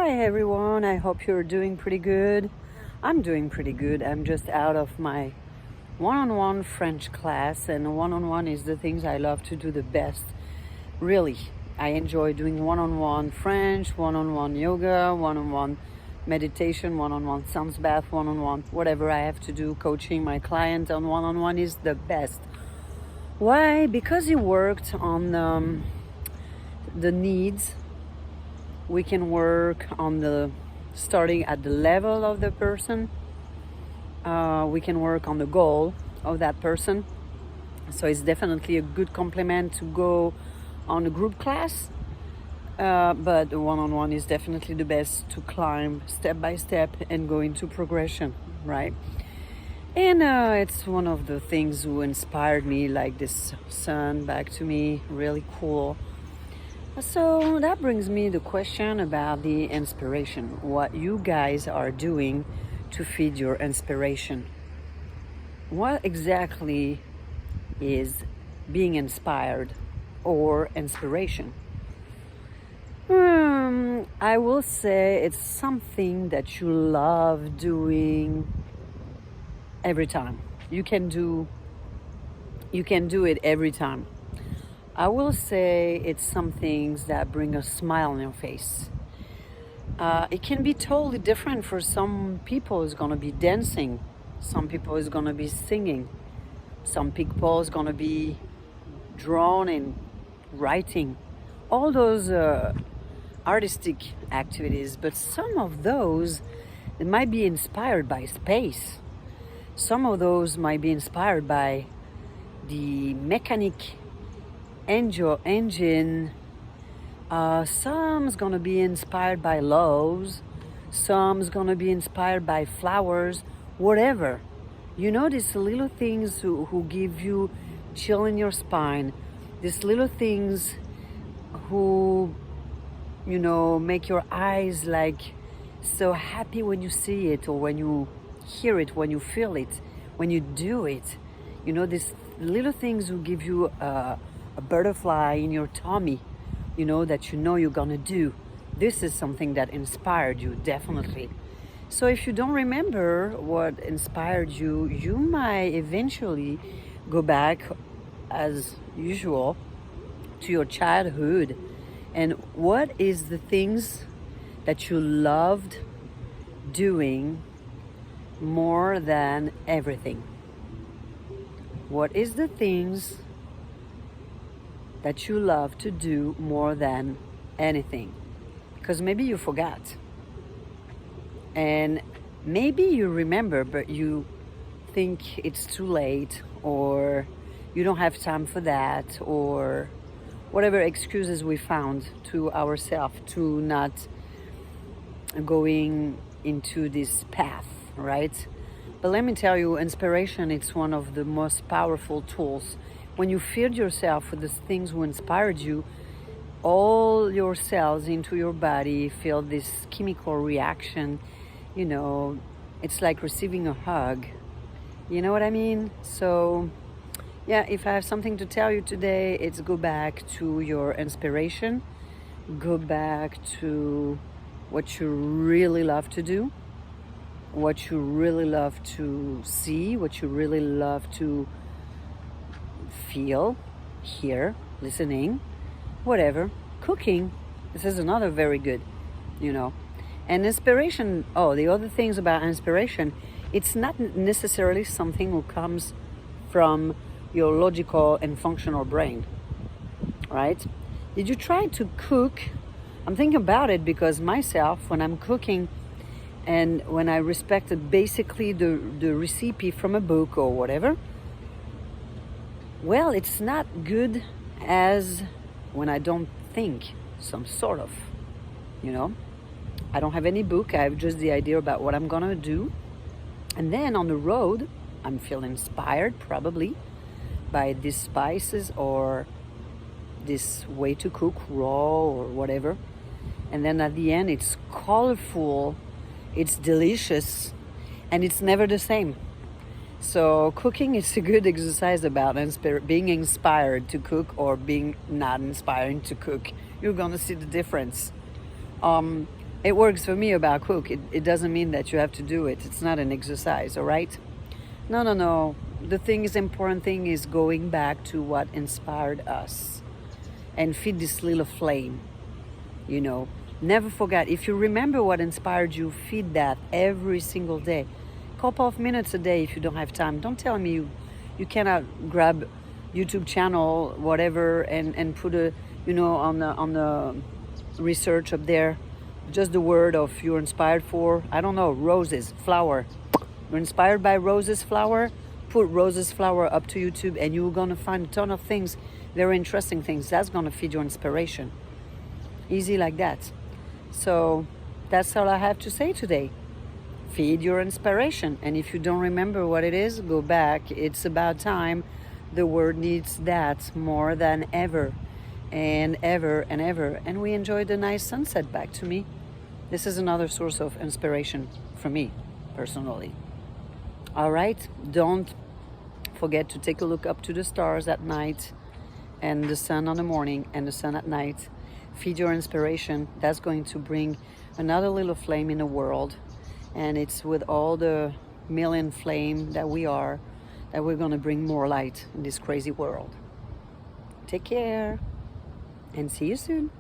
Hi everyone, I hope you're doing pretty good. I'm doing pretty good. I'm just out of my one-on-one French class, and one-on-one is the things I love to do the best. Really, I enjoy doing one-on-one French, one-on-one yoga, one-on-one meditation, one-on-one sounds bath, one-on-one whatever I have to do. Coaching my client on one-on-one is the best. Why? Because he worked on the needs. We can work on the starting at the level of the person. We can work on the goal of that person. So it's definitely a good complement to go on a group class. But the one-on-one is definitely the best to climb step by step and go into progression, right? And it's one of the things who inspired me, like this sun back to me, really cool. So that brings me the question about the inspiration. What you guys are doing to feed your inspiration. What exactly is being inspired or inspiration? I will say it's something that you love doing every time. You can do it every time. I will say it's some things that bring a smile on your face. It can be totally different. For some people it's going to be dancing. Some people is going to be singing. Some people is going to be drawing and writing. All those artistic activities. But some of those, they might be inspired by space. Some of those might be inspired by the mechanic engine. Some's gonna be inspired by loves. Some's gonna be inspired by flowers. Whatever, these little things who give you chill in your spine. These little things who make your eyes like so happy when you see it, or when you hear it, when you feel it, when you do it. These little things who give you a butterfly in your tummy, that you're gonna do. This is something that inspired you, definitely. So if you don't remember what inspired you, you might eventually go back, as usual, to your childhood. And what is the things that you loved doing more than everything? What is the things that you love to do more than anything? Because maybe you forgot, and maybe you remember but you think it's too late, or you don't have time for that, or whatever excuses we found to ourselves to not going into this path, right? But let me tell you, inspiration, it's one of the most powerful tools. When you feed yourself with the things who inspired you, all your cells into your body feel this chemical reaction. It's like receiving a hug. You know what I mean? So, yeah, if I have something to tell you today, it's go back to your inspiration. Go back to what you really love to do, what you really love to see, what you really love to feel, hear, listening, whatever. Cooking, this is another very good, And inspiration, the other things about inspiration, it's not necessarily something who comes from your logical and functional brain, right? Did you try to cook? I'm thinking about it because myself, when I'm cooking, and when I respected basically the recipe from a book or whatever, well, it's not good as when I don't think some sort of, I don't have any book. I have just the idea about what I'm gonna do. And then on the road, I'm feeling inspired probably by these spices or this way to cook, raw or whatever. And then at the end, it's colorful, it's delicious, and it's never the same. So cooking is a good exercise about being inspired to cook or being not inspiring to cook. You're gonna see the difference. It works for me about cook. It doesn't mean that you have to do it. It's not an exercise, all right? No, no, no. The thing is, important thing is going back to what inspired us and feed this little flame, you know. Never forget, if you remember what inspired you, feed that every single day. Couple of minutes a day if you don't have time. Don't tell me you cannot grab YouTube channel, whatever, and put a, you know, on the research up there, just the word of you're inspired for, I don't know, roses, flower. You're inspired by roses, flower, put roses, flower up to YouTube and you're gonna find a ton of things, very interesting things. That's gonna feed your inspiration. Easy like that. So that's all I have to say today. Feed your inspiration. And if you don't remember what it is, go back. It's about time. The world needs that more than ever and ever and ever. And we enjoyed a nice sunset back to me. This is another source of inspiration for me personally. All right, don't forget to take a look up to the stars at night and the sun on the morning and the sun at night. Feed your inspiration. That's going to bring another little flame in the world. And it's with all the million flame that we are, that we're going to bring more light in this crazy world. Take care and see you soon.